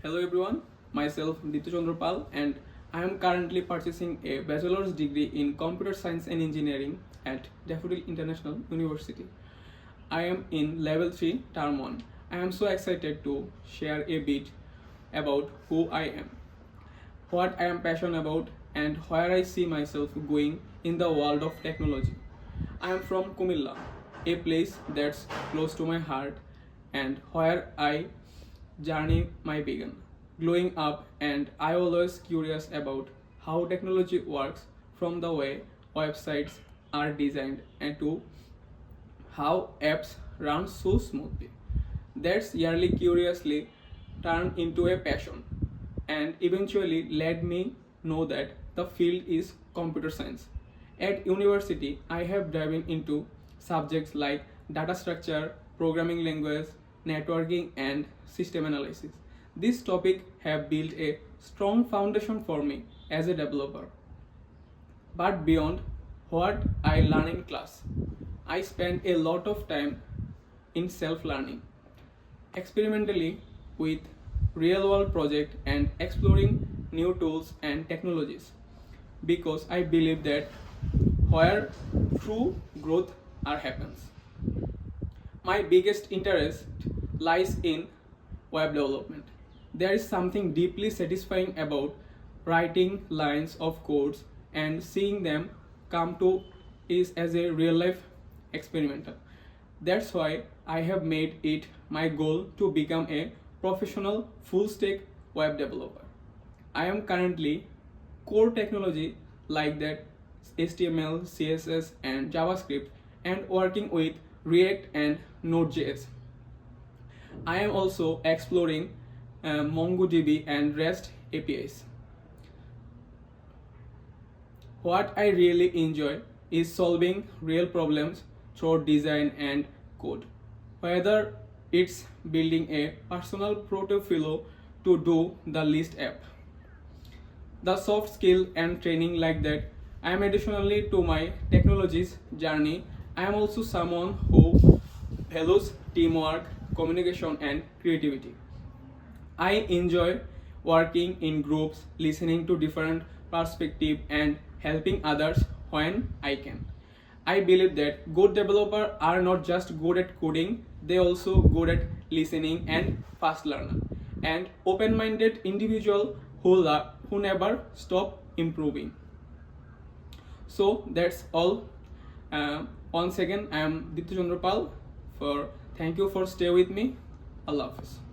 Hello everyone, myself Ditya Chandra Pal and I am currently purchasing a bachelor's degree in computer science and engineering at Daffodil International University. I am in level 3 term 1. I am so excited to share a bit about who I am, what I am passionate about and where I see myself going in the world of technology. I am from Kumilla, a place that's close to my heart and where I journey my began. Growing up and I always curious about how technology works from the way websites are designed and to how apps run so smoothly. That's yearly curiously turned into a passion and eventually led me know that the field is computer science. At university, I have dived into subjects like data structure, programming language, networking, and system analysis. These topics have built a strong foundation for me as a developer. But beyond what I learn in class, I spend a lot of time in self learning, experimentally with real world projects and exploring new tools and technologies because I believe that where true growth happens. My biggest interest lies in web development. There is something deeply satisfying about writing lines of codes and seeing them come to is as a real life experimenter. That's why I have made it my goal to become a professional full stack web developer. I am currently core technology like that HTML, CSS, and JavaScript, and working with React and Node.js. I am also exploring MongoDB and REST APIs. What I really enjoy is solving real problems through design and code. Whether it's building a personal portfolio to do the list app, the soft skill and training like that. I am additionally to my technologies journey. I am also someone who values teamwork, communication, and creativity. I enjoy working in groups, listening to different perspectives, and helping others when I can. I believe that good developers are not just good at coding, they also good at listening and fast learner and open-minded individual who never stop improving. So that's all. Once again, I am Ditya Chandra Pal. For thank you for stay with me. Allah Hafiz.